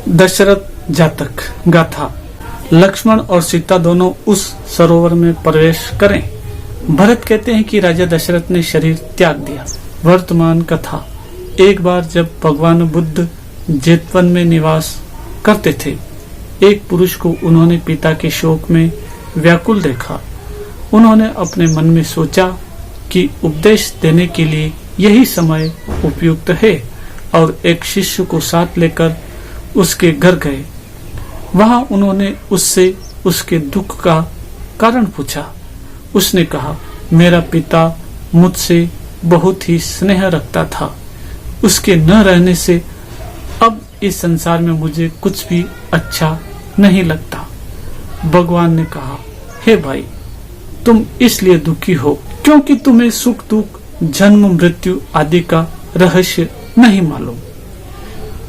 दशरथ जातक गाथा। लक्ष्मण और सीता दोनों उस सरोवर में प्रवेश करें। भरत कहते हैं कि राजा दशरथ ने शरीर त्याग दिया। वर्तमान कथा। एक बार जब भगवान बुद्ध जेतवन में निवास करते थे, एक पुरुष को उन्होंने पिता के शोक में व्याकुल देखा। उन्होंने अपने मन में सोचा कि उपदेश देने के लिए यही समय उपयुक्त है और एक शिष्य को साथ लेकर उसके घर गए। वहां उन्होंने उससे उसके दुख का कारण पूछा। उसने कहा, मेरा पिता मुझसे बहुत ही स्नेह रखता था। उसके न रहने से अब इस संसार में मुझे कुछ भी अच्छा नहीं लगता। भगवान ने कहा, हे भाई, तुम इसलिए दुखी हो क्योंकि तुम्हें सुख दुख, जन्म मृत्यु आदि का रहस्य नहीं मालूम।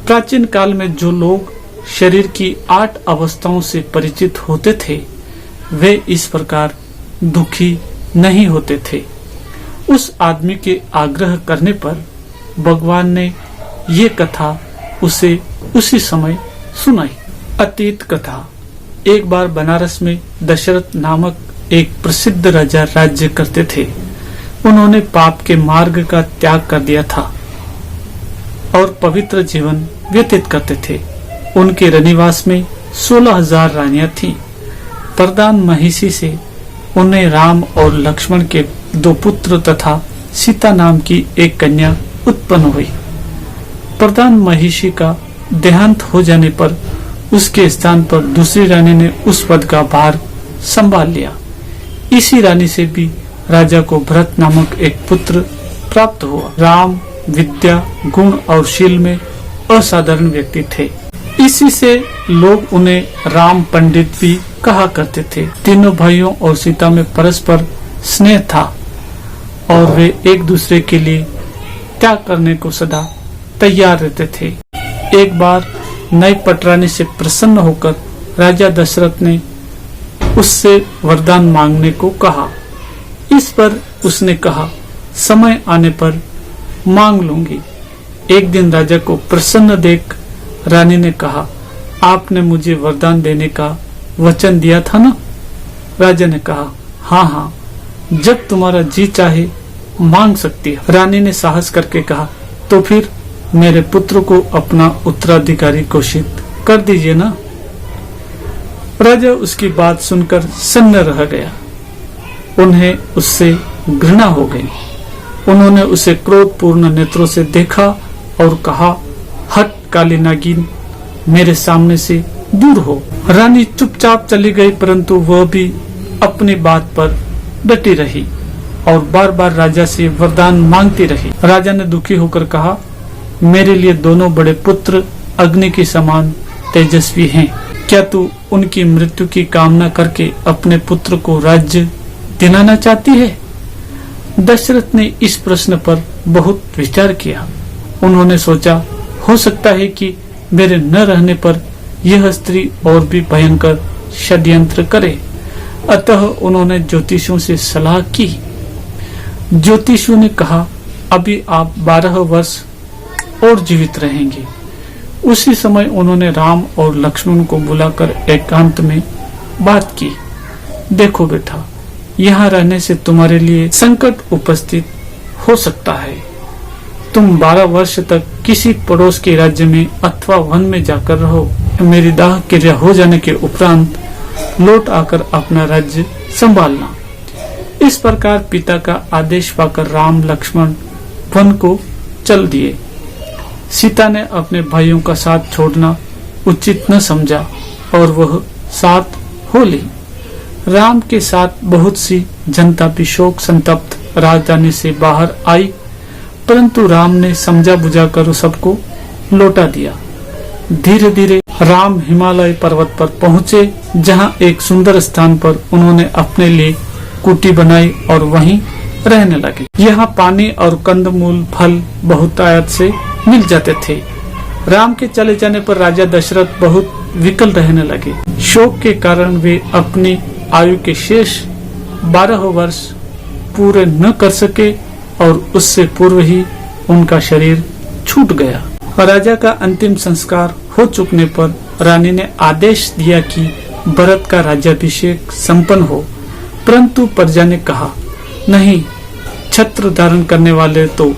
प्राचीन काल में जो लोग शरीर की 8 अवस्थाओं से परिचित होते थे, वे इस प्रकार दुखी नहीं होते थे। उस आदमी के आग्रह करने पर भगवान ने ये कथा उसे उसी समय सुनाई। अतीत कथा। एक बार बनारस में दशरथ नामक एक प्रसिद्ध राजा राज्य करते थे। उन्होंने पाप के मार्ग का त्याग कर दिया था और पवित्र जीवन व्यतीत करते थे। उनके रनिवास में 16,000 रानियां थीं। प्रधान महिषी से उन्हें राम और लक्ष्मण के 2 पुत्र तथा सीता नाम की एक कन्या उत्पन्न हुई। प्रधान महिषी का देहांत हो जाने पर उसके स्थान पर दूसरी रानी ने उस पद का भार संभाल लिया। इसी रानी से भी राजा को भरत नामक एक पुत्र प्राप्त हुआ। राम विद्या, गुण और शील में असाधारण व्यक्ति थे। इसी से लोग उन्हें राम पंडित भी कहा करते थे। तीनों भाइयों और सीता में परस्पर स्नेह था और वे एक दूसरे के लिए त्याग करने को सदा तैयार रहते थे। एक बार नई पटरानी से प्रसन्न होकर राजा दशरथ ने उससे वरदान मांगने को कहा। इस पर उसने कहा, समय आने पर मांग लूंगी। एक दिन राजा को प्रसन्न देख रानी ने कहा, आपने मुझे वरदान देने का वचन दिया था ना? राजा ने कहा, हाँ हाँ, जब तुम्हारा जी चाहे मांग सकती है। रानी ने साहस करके कहा, तो फिर मेरे पुत्र को अपना उत्तराधिकारी घोषित कर दीजिए ना। राजा उसकी बात सुनकर सन्न रह गया। उन्हें उससे घृणा हो गई। उन्होंने उसे क्रोधपूर्ण नेत्रों से देखा और कहा, हट काली नागिन, मेरे सामने से दूर हो। रानी चुपचाप चली गई, परंतु वह भी अपनी बात पर डटी रही और बार बार राजा से वरदान मांगती रही। राजा ने दुखी होकर कहा, मेरे लिए दोनों बड़े पुत्र अग्नि के समान तेजस्वी हैं। क्या तू उनकी मृत्यु की कामना करके अपने पुत्र को राज्य दिलाना चाहती है? दशरथ ने इस प्रश्न पर बहुत विचार किया। उन्होंने सोचा, हो सकता है कि मेरे न रहने पर यह स्त्री और भी भयंकर षड्यंत्र करे। अतः उन्होंने ज्योतिषियों से सलाह की। ज्योतिषियों ने कहा, अभी आप 12 वर्ष और जीवित रहेंगे। उसी समय उन्होंने राम और लक्ष्मण को बुलाकर एकांत में बात की। देखो बेटा, यहाँ रहने से तुम्हारे लिए संकट उपस्थित हो सकता है। तुम 12 वर्ष तक किसी पड़ोस के राज्य में अथवा वन में जाकर रहो। मेरी दाह क्रिया हो जाने के उपरांत लौट आकर अपना राज्य संभालना। इस प्रकार पिता का आदेश पाकर राम लक्ष्मण वन को चल दिए। सीता ने अपने भाइयों का साथ छोड़ना उचित न समझा और वह साथ हो ली। राम के साथ बहुत सी जनता भी शोक संतप्त राजधानी से बाहर आई, परंतु राम ने समझा बुझाकर सबको लौटा दिया। धीरे धीरे राम हिमालय पर्वत पर पहुँचे, जहाँ एक सुंदर स्थान पर उन्होंने अपने लिए कुटी बनाई और वहीं रहने लगे। यहाँ पानी और कंदमूल फल बहुतायत से मिल जाते थे। राम के चले जाने पर राजा दशरथ बहुत विकल रहने लगे। शोक के कारण वे अपनी आयु के शेष 12 वर्ष पूरे न कर सके और उससे पूर्व ही उनका शरीर छूट गया। राजा का अंतिम संस्कार हो चुकने पर रानी ने आदेश दिया कि भरत का राज्याभिषेक संपन्न हो, परंतु प्रजा ने कहा, नहीं, छत्र धारण करने वाले तो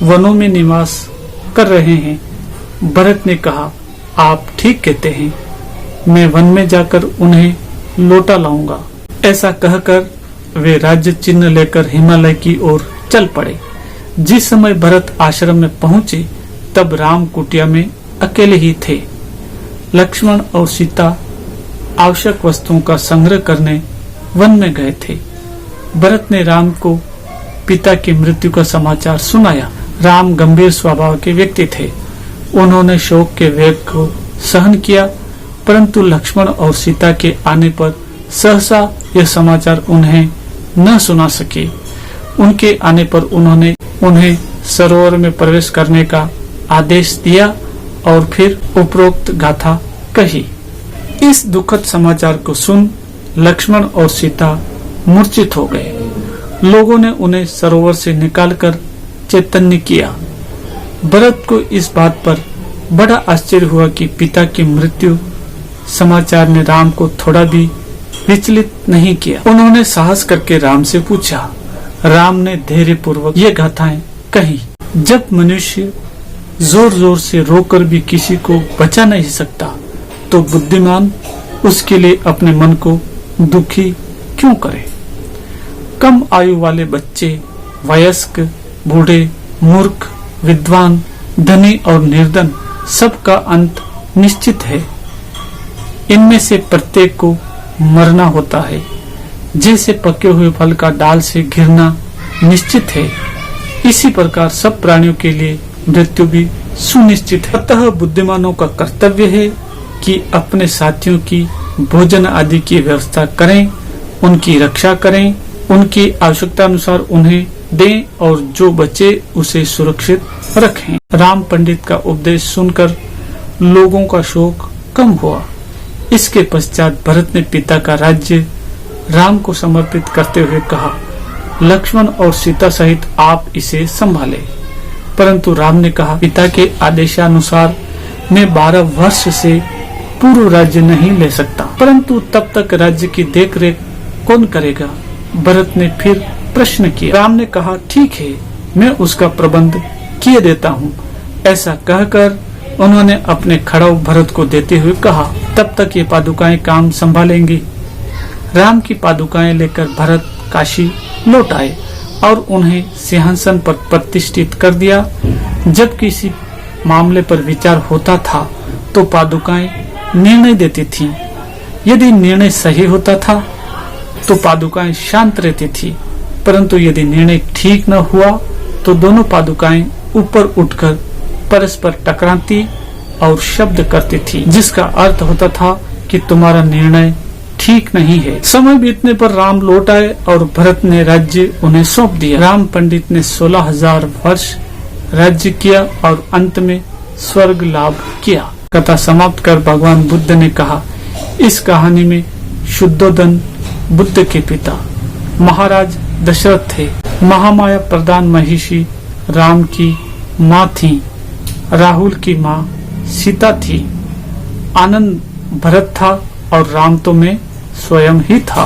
वनों में निवास कर रहे हैं। भरत ने कहा, आप ठीक कहते हैं, मैं वन में जाकर उन्हें लौटा लाऊंगा। ऐसा कहकर वे राज्य चिन्ह लेकर हिमालय की ओर चल पड़े। जिस समय भरत आश्रम में पहुंचे तब राम कुटिया में अकेले ही थे। लक्ष्मण और सीता आवश्यक वस्तुओं का संग्रह करने वन में गए थे। भरत ने राम को पिता की मृत्यु का समाचार सुनाया। राम गंभीर स्वभाव के व्यक्ति थे। उन्होंने शोक के वेग को सहन किया, परंतु लक्ष्मण और सीता के आने पर सहसा यह समाचार उन्हें न सुना सके। उनके आने पर उन्होंने उन्हें सरोवर में प्रवेश करने का आदेश दिया और फिर उपरोक्त गाथा कही। इस दुखद समाचार को सुन लक्ष्मण और सीता मूर्छित हो गए। लोगों ने उन्हें सरोवर से निकालकर चैतन्य किया। भरत को इस बात पर बड़ा आश्चर्य हुआ कि पिता की मृत्यु समाचार ने राम को थोड़ा भी विचलित नहीं किया। उन्होंने साहस करके राम से पूछा। राम ने धैर्य पूर्वक ये गाथाएं कही। जब मनुष्य जोर जोर से रोकर भी किसी को बचा नहीं सकता, तो बुद्धिमान उसके लिए अपने मन को दुखी क्यों करे। कम आयु वाले बच्चे, वयस्क, बूढ़े, मूर्ख, विद्वान, धनी और निर्धन, सबका अंत निश्चित है। इनमें से प्रत्येक को मरना होता है। जैसे पके हुए फल का डाल से गिरना निश्चित है, इसी प्रकार सब प्राणियों के लिए मृत्यु भी सुनिश्चित है। अतः बुद्धिमानों का कर्तव्य है कि अपने साथियों की भोजन आदि की व्यवस्था करें, उनकी रक्षा करें, उनकी आवश्यकता अनुसार उन्हें दें और जो बचे उसे सुरक्षित रखें। राम पंडित का उपदेश सुनकर लोगों का शोक कम हुआ। इसके पश्चात भरत ने पिता का राज्य राम को समर्पित करते हुए कहा, लक्ष्मण और सीता सहित आप इसे संभाले। परंतु राम ने कहा, पिता के आदेशानुसार मैं 12 वर्ष से पूर्ण राज्य नहीं ले सकता, परंतु तब तक राज्य की देखरेख कौन करेगा। भरत ने फिर प्रश्न किया। राम ने कहा, ठीक है, मैं उसका प्रबंध किए देता हूँ। ऐसा कहकर उन्होंने अपने खड़ाऊ भरत को देते हुए कहा, तब तक ये पादुकाएं काम संभालेंगी। राम की पादुकाएं लेकर भरत काशी लौट आए और उन्हें सिंहासन पर प्रतिष्ठित कर दिया। जब किसी मामले पर विचार होता था तो पादुकाएं निर्णय देती थीं। यदि निर्णय सही होता था तो पादुकाएं शांत रहती थी, परंतु यदि निर्णय ठीक न हुआ तो दोनों पादुकाएं ऊपर उठकर परस्पर टकराती और शब्द करती थी, जिसका अर्थ होता था कि तुम्हारा निर्णय ठीक नहीं है। समय बीतने पर राम लौट आए और भरत ने राज्य उन्हें सौंप दिया। राम पंडित ने 16,000 वर्ष राज्य किया और अंत में स्वर्ग लाभ किया। कथा समाप्त कर भगवान बुद्ध ने कहा, इस कहानी में शुद्धोधन बुद्ध के पिता महाराज दशरथ थे। महामाया प्रधान महिषी राम की माँ थी। राहुल की माँ सीता थी। आनंद भरत था और राम तो में स्वयं ही था।